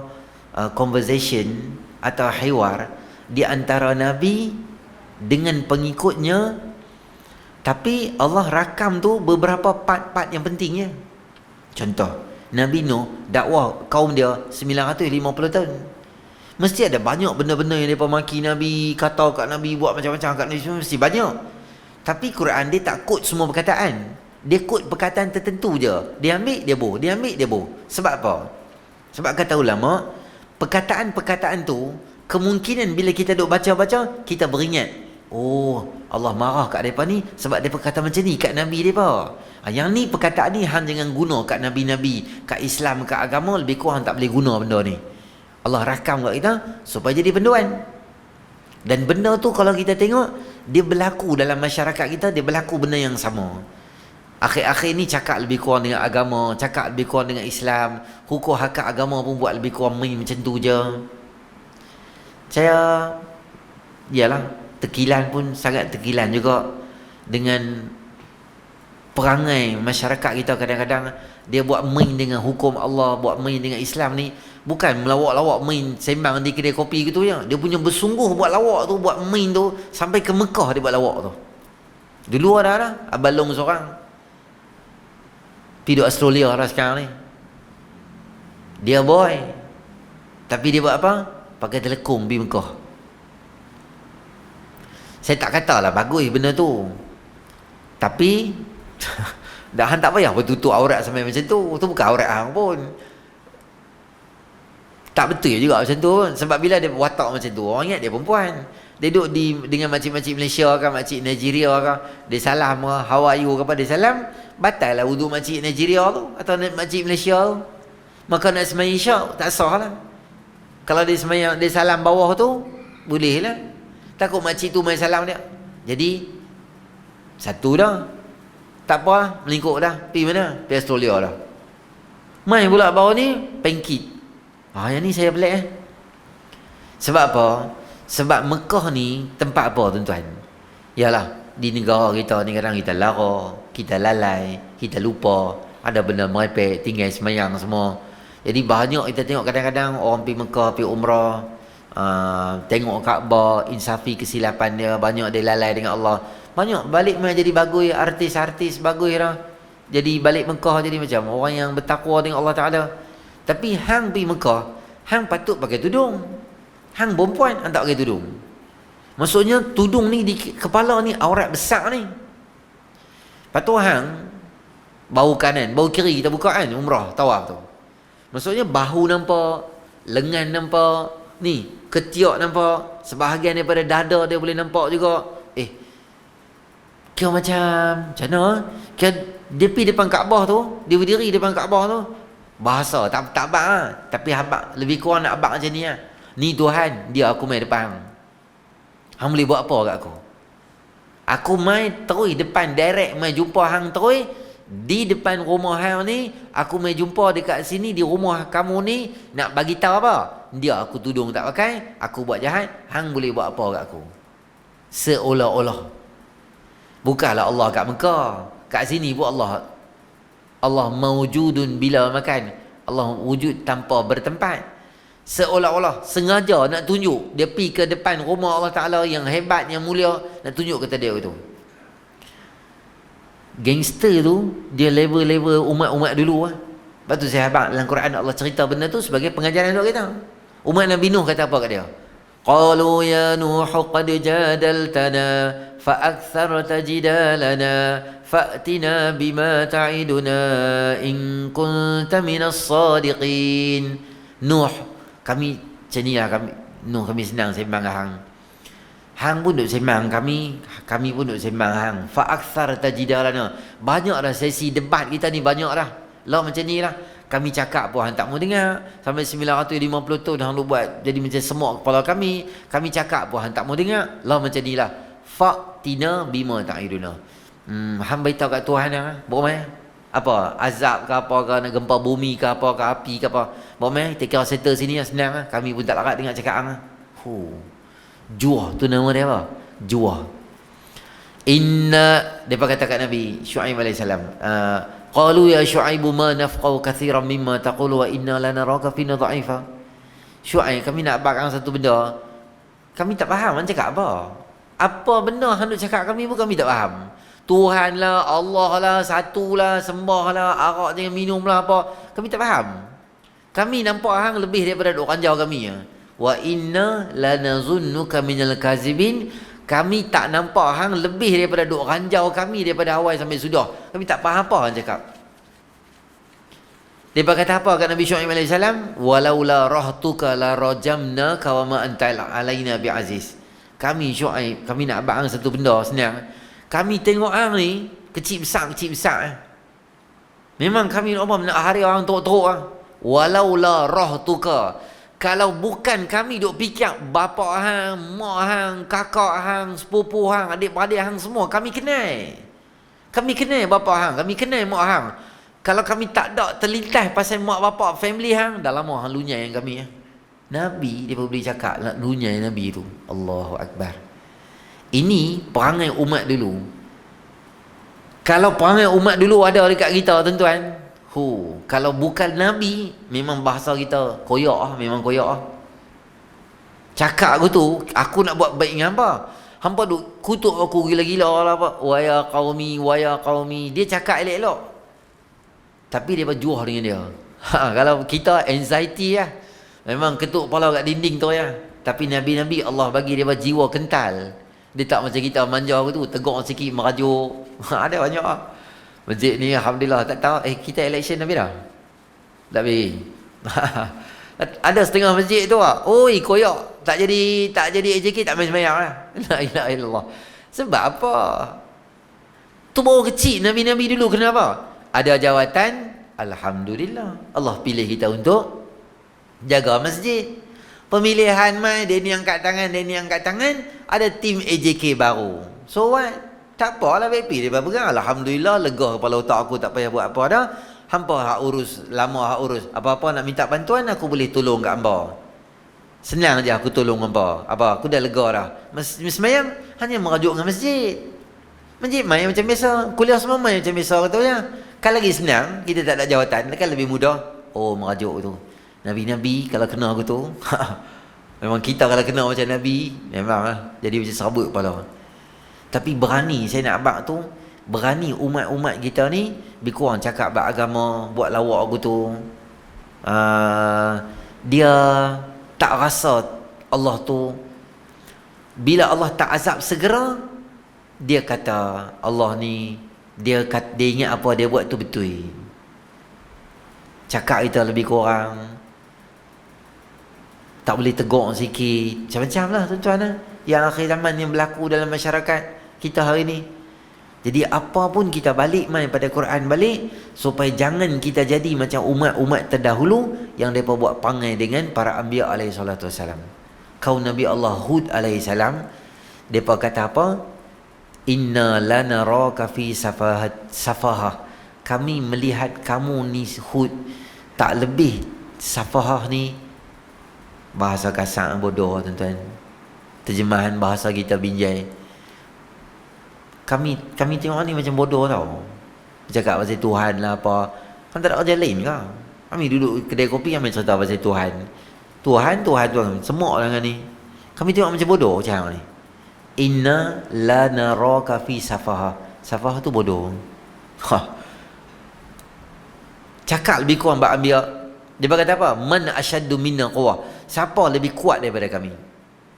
conversation atau hiwar di antara Nabi dengan pengikutnya, tapi Allah rakam tu beberapa part-part yang pentingnya. Contoh, Nabi Nuh dakwah kaum dia 950 tahun. Mesti ada banyak benda-benda yang mereka maki Nabi, kata kat Nabi, buat macam-macam kat Nabi, mesti banyak. Tapi Quran dia tak quote semua perkataan. Dia quote perkataan tertentu je. Dia ambil, dia boh. Dia ambil, dia boh. Sebab apa? Sebab kata ulama, perkataan-perkataan tu, kemungkinan bila kita duk baca-baca, kita beringat, oh, Allah marah kat mereka ni sebab mereka kata macam ni kat Nabi mereka. Yang ni perkataan ni hang jangan guna kat Nabi-Nabi, kat Islam, kat agama, lebih kurang tak boleh guna benda ni. Allah rakam kat kita supaya jadi panduan. Dan benda tu kalau kita tengok, dia berlaku dalam masyarakat kita, dia berlaku benda yang sama. Akhir-akhir ni cakap lebih kurang dengan agama, cakap lebih kurang dengan Islam, hukum hak agama pun buat lebih kurang main macam tu je. Saya, iyalah, tekilan pun sangat tekilan juga dengan perangai masyarakat kita. Kadang-kadang dia buat main dengan hukum Allah, buat main dengan Islam ni. Bukan melawak-lawak main sembang di kedai kopi gitu ya. Dia punya bersungguh buat lawak tu, buat main tu, sampai ke Mekah dia buat lawak tu. Dulu ada Abang Long seorang pergi Australia lah sekarang ni. Dia boy, tapi dia buat apa? Pakai telekom pergi Mekah. Saya tak katalah bagus benda tu, tapi dah tak payah bertutup aurat sampai macam tu. Tu bukan aurat hang pun. Tak betul juga macam tu. Sebab bila dia watak macam tu, orang ingat dia perempuan. Dia duduk dengan makcik-makcik Malaysia kan, makcik Nigeria kan, dia salam ke, how are you ke apa, dia salam, batal lah wuduk makcik Nigeria tu atau makcik Malaysia tu. Maka nak sembahyang isyak tak sah lah. Kalau dia sembahyang, dia salam bawah tu, boleh lah. Takut makcik tu main salam dia. Jadi satu dah, tak apa lah, melingkuk dah. Pergi mana? Pergi Australia dah. Main pula bawah ni, pancake. Yang ni saya pelik Sebab apa? Sebab Mekah ni tempat apa tuan-tuan? Yalah, di negara kita ni kadang kita lara, kita lalai, kita lupa, ada benda merepek, tinggal semayang semua. Jadi banyak kita tengok kadang-kadang orang pergi Mekah, pergi umrah, tengok Kaabah, insafi kesilapan dia, banyak dia lalai dengan Allah. Banyak balik main jadi bagus, artis-artis bagus dah. Jadi balik Mekah jadi macam orang yang bertakwa dengan Allah Ta'ala. Tapi hang pergi Mekah, hang patut pakai tudung. Hang perempuan, hang tak pakai tudung. Maksudnya tudung ni di kepala ni aurat besar ni. Lepas tu hang bahu kanan, bahu kiri kita buka kan umrah, tawaf tu. Maksudnya bahu nampak, lengan nampak, ni ketiak nampak, sebahagian daripada dada dia boleh nampak juga. Kira macam mana? Kira dia pergi depan Kaabah tu, dia berdiri depan Kaabah tu, bahasa tak abak lah. Tapi abak, lebih kurang nak abak macam ni lah. Ni Tuhan, dia aku main depan. Hang boleh buat apa kat aku? Aku main terus depan, direct main jumpa hang terus. Di depan rumah hang ni, aku main jumpa dekat sini, di rumah kamu ni, nak bagi tahu apa? Dia aku tudung tak pakai, aku buat jahat, hang boleh buat apa kat aku? Seolah-olah. Bukanlah Allah kat Mekah. Kat sini pun Allah mawjudun bila makan. Allah wujud tanpa bertempat. Seolah-olah sengaja nak tunjuk. Dia pergi ke depan rumah Allah Ta'ala yang hebat, yang mulia, nak tunjuk kata dia itu. Gangster tu, dia level-level umat-umat dulu lah. Lepas tu saya habaq dalam Quran Allah cerita benda tu sebagai pengajaran untuk kita. Umat Nabi Nuh kata apa kat dia? Qalu ya Nuh qad jadaltana fa'aktsarta jidalana fa'tina bima ta'iduna in kunta minas sadiqin. Nuh, kami macam ni lah, kami senang sembang hang. Hang pun duk sembang kami pun duk sembang hang. Fa'aktsarta jidalana. Banyak dah sesi debat kita ni, banyak dah. Lah macam ni lah. Kami cakap pun hang tak mau dengar. Sampai 950 tahun hang lu buat jadi macam semua kepala kami. Kami cakap pun hang tak mau dengar. Lah macam ni lah. Fa'tina bima ta'iduna. Hang beritahu kat Tuhan lah. Boleh apa? Azab ke apa ke, nak gempa bumi ke apa ke, api ke apa. Boleh kita kira settle sini lah, senang lah. Kami pun tak larat dengar cakap hang lah. Juah tu nama dia apa? Juah. Dia kata kat Nabi Syuaib AS, qalu ya Syuaibu ma nafqahu katsiran mimma taqulu wa inna lanaraka fina dha'ifa. Syuaib, kami nak bakang satu benda, kami tak faham hang cakap apa. Apa benda hang nak cakap kami pun kami tak faham. Tuhan lah, Allah lah, satu lah, sembah lah, arak jangan minum lah apa. Kami tak faham. Kami nampak hang lebih daripada duk ranjau kami ya. Wa inna lanazunnuka minal kazibin. Kami tak nampak hang lebih daripada duk ranjau kami daripada awal sampai sudah. Kami tak faham apa hang cakap. Dia kata apa kat Nabi Syuaib AS? Walaula rahtuka la rajamnaka wa ma anta alaina bi'aziz. Kami Syuaib, kami nak abang satu benda senang. Kami tengok hang ni kecil besar. Memang kami nak hari orang teruk-teruk ah. Walaula rahtuka. Kalau bukan kami duk fikir bapa hang, mak hang, kakak hang, sepupu hang, adik-beradik hang semua kami kenal. Kami kenal bapa hang, kami kenal mak hang. Kalau kami tak ada terlintas pasal mak bapa family hang, dah lama hang lunyai yang kami ya. Nabi dia boleh cakap nak lunyai Nabi tu. Allahu Akbar. Ini perangai umat dulu. Kalau perangai umat dulu ada dekat kita tuan-tuan, kalau bukan Nabi, memang bahasa kita koyak memang koyak cakap aku tu, aku nak buat baik dengan apa? Hampa duk kutuk aku gila-gila lah apa? Wa ya qaumi. Dia cakap elok-elok. Tapi dia berjuah dengan dia. Kalau kita anxiety lah. Memang ketuk kepala kat dinding tu ya. Tapi Nabi-Nabi Allah bagi dia jiwa kental. Dia tak macam kita manja aku tu, tegur sikit merajuk. Ada banyak lah. Masjid ni alhamdulillah tak tahu kita election Nabi dah. Tak bi. Ada setengah masjid tu ah. Oi koyak, tak jadi AJK tak main sembahyang lah. La ilaha illallah. Sebab apa? Tu baru kecil Nabi-Nabi dulu kenapa? Ada jawatan, alhamdulillah. Allah pilih kita untuk jaga masjid. Pemilihan mai dia ni angkat tangan, ada tim AJK baru. So what? Tak apalah BP dia berpegang. Alhamdulillah lega kepala otak aku, tak payah buat apa dah. Hampa hak urus, lama hak urus. Apa-apa nak minta bantuan aku boleh tolong kat hamba. Senang je aku tolong apa. Aku dah lega dah. Semayang hanya merajuk dengan masjid. Masjid main macam biasa. Kuliah semua main macam biasa katanya. Kan lagi senang, kita tak ada jawatan, kan lebih mudah. Oh, merajuk tu. Nabi-nabi kalau kena aku tu. Memang kita kalau kena macam Nabi, memanglah jadi macam serabut kepala. Tapi berani saya nak abang tu, berani umat-umat kita ni lebih kurang cakap bab agama, buat lawak aku tu. Dia tak rasa Allah tu, bila Allah tak azab segera, dia kata Allah ni, dia ingat apa dia buat tu betul. Cakap kita lebih kurang, tak boleh tegur sikit, macam-macam lah tuan-tuan lah, yang akhir zaman yang berlaku dalam masyarakat kita hari ni. Jadi apa pun kita balik main pada Quran balik, supaya jangan kita jadi macam umat-umat terdahulu yang mereka buat pangai dengan para anbiya alaihi salatu wassalam. Kaum Nabi Allah Hud alaihi salam, mereka kata apa? Inna lanaraka fi safahah. Kami melihat kamu ni Hud tak lebih safahah ni, bahasa kasar bodoh tuan-tuan. Terjemahan bahasa kita binjai. Kami tengok ni macam bodoh tau. Cakap pasal Tuhan lah apa. Kan tak ada kerja lain ke? Kami duduk kedai kopi, kami cerita pasal Tuhan. Tuhan. Semua orang ni. Kami tengok macam bodoh macam ni. Inna la naraka fi safahah. Safahah tu bodoh. Cakap lebih kurang bab ambil. Dia berkata apa? Man asyaddu minna quwwah. Siapa lebih kuat daripada kami?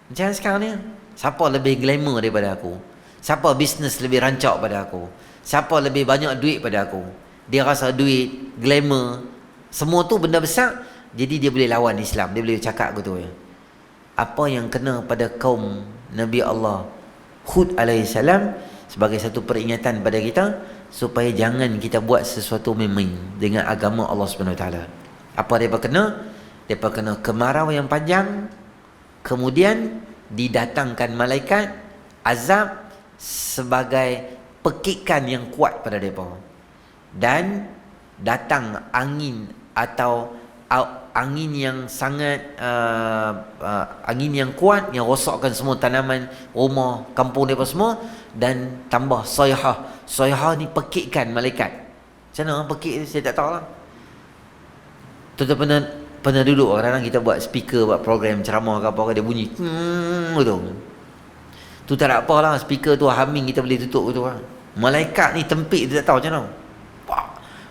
Macam sekarang ni. Siapa lebih glamour daripada aku? Siapa bisnes lebih rancak pada aku? Siapa lebih banyak duit pada aku? Dia rasa duit, glamour, semua tu benda besar, jadi dia boleh lawan Islam. Dia boleh cakap gitu ya. Apa yang kena pada kaum Nabi Allah Hud alaihissalam sebagai satu peringatan pada kita, supaya jangan kita buat sesuatu main-main dengan agama Allah Subhanahu Wa Taala. Apa mereka kena? Mereka kena kemarau yang panjang, kemudian didatangkan malaikat azab sebagai pekikan yang kuat pada mereka, dan datang angin atau angin yang sangat angin yang kuat yang rosakkan semua tanaman, rumah, kampung mereka semua, dan tambah sayhah. Sayhah ni pekikan malaikat. Macam mana pekik saya tak tahu lah. Tuan pernah duduk kadang-kadang kita buat speaker, buat program ceramah ke apa, dia bunyi gitu. Tu tak ada apalah, speaker tu humming, kita boleh tutup tu lah. Malaikat ni tempik, dia tak tahu macam mana.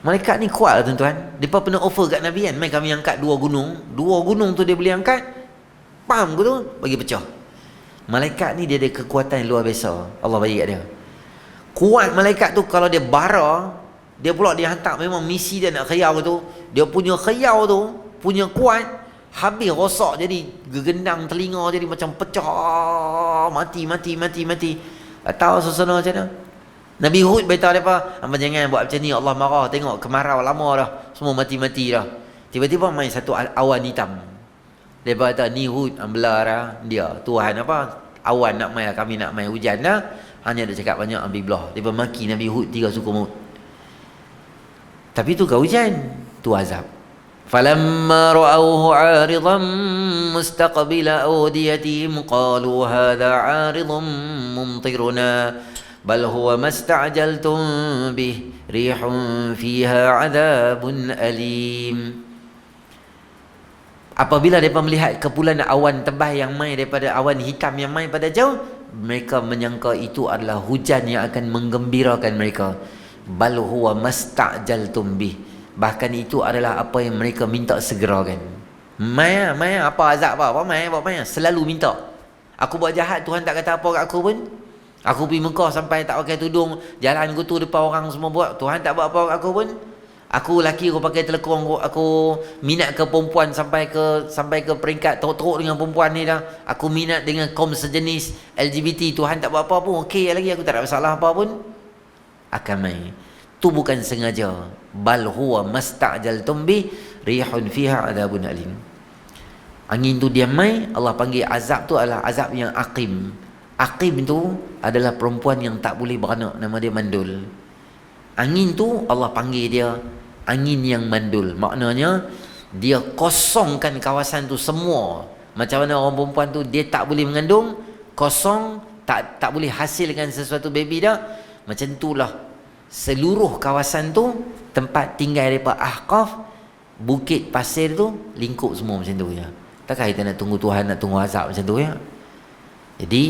Malaikat ni kuat lah tuan-tuan. Mereka pernah offer kat Nabi kan, mai kami angkat 2 gunung. 2 gunung tu dia boleh angkat, pam gitu, bagi pecah. Malaikat ni dia ada kekuatan yang luar biasa, Allah bagi kat dia. Kuat malaikat tu, kalau dia bara, dia pula dia hantar, memang misi dia nak khayal tu. Dia punya khayal tu, punya kuat, habis rosak, jadi gegendang telinga, jadi macam pecah, mati. Tak tahu suasana macam mana. Nabi Hud beritahu mereka, hamba jangan buat macam ni, Allah marah. Tengok kemarau lama dah, semua mati dah. Tiba-tiba main satu awan hitam. Dia kata, ni Hud belah dah dia Tuhan apa, awan nak main, kami nak main hujan dah. Hanya dia cakap banyak ambil belah. Dia maki Nabi Hud 3 suku maut. Tapi tu ke hujan, tu azab. فَلَمَّا رَأَوْهُ عَارِضًا مُسْتَقْبِلَ أَوْدِيَتِهِمْ قَالُوا هَذَا عَارِضٌ مُمْطِرُنَا بَلْ هُوَ مَا اسْتَعْجَلْتُمْ بِهِ رِيحٌ فِيهَا عَذَابٌ أَلِيمٌ. Apabila mereka melihat kepulan awan tebal yang main daripada awan hitam yang main pada jauh, mereka menyangka itu adalah hujan yang akan menggembirakan mereka. Bal huwa masta'jaltum bih. Bahkan itu adalah apa yang mereka minta segerakan. Mai apa azab apa mai selalu minta. Aku buat jahat, Tuhan tak kata apa kat aku pun. Aku pergi Mekah sampai tak pakai tudung, jalan aku tu depan orang semua buat, Tuhan tak buat apa kat aku pun. Aku lelaki, aku pakai telekung, aku minat ke perempuan sampai ke peringkat teruk-teruk dengan perempuan ni dah. Aku minat dengan kaum sejenis LGBT, Tuhan tak buat apa pun. Okey lagi, aku tak ada masalah apa pun. Akan main. Tu bukan sengaja. Bal huwa masta'jaltum bi rihun fiha adzabun alim. Angin tu dia mai, Allah panggil azab tu adalah azab yang aqim. Aqim tu adalah perempuan yang tak boleh beranak, nama dia mandul. Angin tu Allah panggil dia angin yang mandul. Maknanya dia kosongkan kawasan tu semua. Macam mana orang perempuan tu dia tak boleh mengandung, kosong, tak boleh hasilkan sesuatu baby dah. Macam itulah seluruh kawasan tu tempat tinggal daripada Ahqaf, bukit pasir tu lingkup semua macam tu ya. Takkan kita nak tunggu Tuhan, nak tunggu azab macam tu ya. Jadi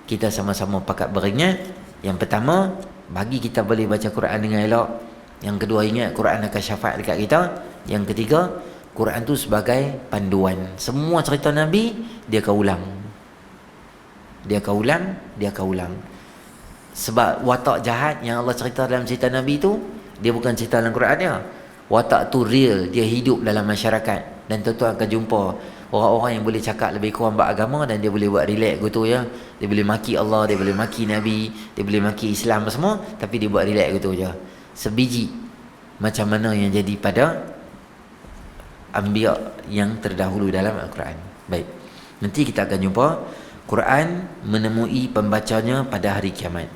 kita sama-sama pakat beringat. Yang pertama, bagi kita boleh baca Quran dengan elok. Yang kedua, ingat Quran akan syafaat dekat kita. Yang ketiga, Quran tu sebagai panduan. Semua cerita Nabi dia akan ulang. Dia akan ulang. Sebab watak jahat yang Allah cerita dalam cerita Nabi tu, dia bukan cerita dalam Quran dia. Watak tu real, dia hidup dalam masyarakat. Dan tuan-tuan akan jumpa orang-orang yang boleh cakap lebih kurang beragama dan dia boleh buat relax gitu ya. Dia boleh maki Allah, dia boleh maki Nabi, dia boleh maki Islam semua, tapi dia buat relax gitu je. Sebiji macam mana yang jadi pada anbiya yang terdahulu dalam Al-Quran. Baik. Nanti kita akan jumpa Quran menemui pembacanya pada hari kiamat.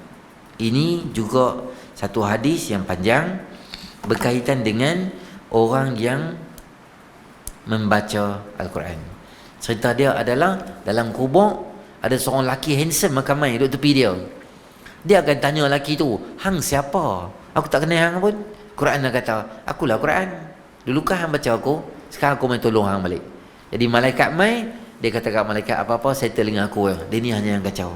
Ini juga satu hadis yang panjang berkaitan dengan orang yang membaca Al-Quran. Cerita dia adalah dalam kubur ada seorang lelaki handsome makan mai duduk tepi dia. Dia akan tanya lelaki tu, "Hang siapa? Aku tak kenal hang pun." Quran dah kata, "Akulah Quran. Dulukah hang baca aku? Sekarang aku main tolong hang balik." Jadi malaikat mai, dia kata kat malaikat, "Apa-apa settle dengan aku ya. Dia ni hanya yang kacau."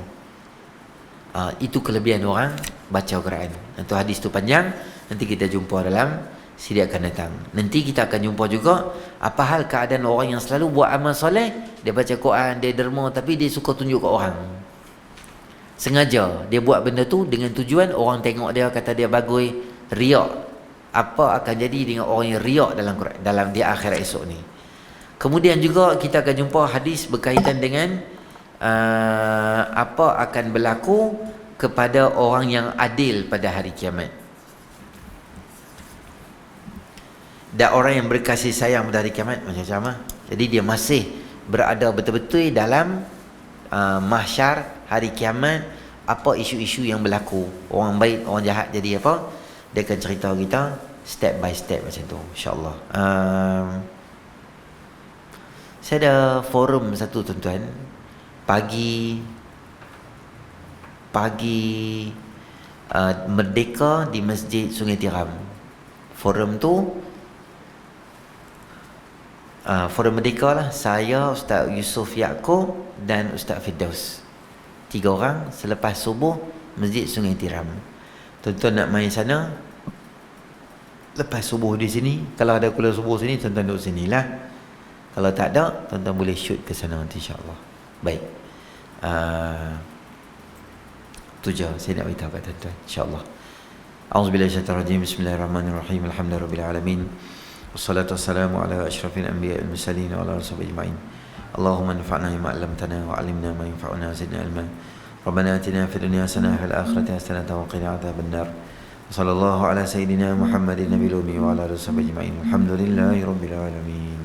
Itu kelebihan orang baca Quran. Itu hadis tu panjang. Nanti kita jumpa dalam siri akan datang. Nanti kita akan jumpa juga apa hal keadaan orang yang selalu buat amal soleh, dia baca Quran, dia derma, tapi dia suka tunjuk ke orang. Sengaja dia buat benda tu dengan tujuan orang tengok dia, kata dia bagus, riak. Apa akan jadi dengan orang yang riak dalam di akhirat esok ni? Kemudian juga kita akan jumpa hadis berkaitan dengan apa akan berlaku kepada orang yang adil pada hari kiamat. Dan orang yang berkasih sayang pada hari kiamat macam-macam lah. Jadi dia masih berada betul-betul dalam mahsyar hari kiamat. Apa isu-isu yang berlaku, orang baik, orang jahat jadi apa, dia akan cerita kita step by step macam tu, insyaAllah. Saya ada forum satu tuan-tuan, pagi Merdeka di Masjid Sungai Tiram. Forum tu Forum Merdeka lah. Saya, Ustaz Yusof Yaakob dan Ustaz Firdaus, 3 orang selepas subuh Masjid Sungai Tiram. Tuan-tuan nak main sana lepas subuh di sini. Kalau ada kuliah subuh sini, tuan-tuan duduk sini lah. Kalau tak ada, tuan-tuan boleh shoot ke sana nanti insyaAllah. Baik, tu je saya nak beritahu kat tuan-tuan insyaAllah. A'udzubillahi minasyaitanir rajim. Bismillahirrahmanirrahim. Alhamdulillahirabbil alamin. Wassalatu wassalamu ala asyrafil anbiya'i wal mursalin wa ala alihi ajma'in. Allahumma anfa'na bima 'allamtana wa 'allimna ma yanfa'una zidna ilma. Rabbana atina fid dunya hasanah wa fil akhirati hasanah wa qina adzabannar. Sallallahu ala sayyidina Muhammadin nabiyil ummi wa ala alihi ajma'in. Alhamdulillahirabbil alamin.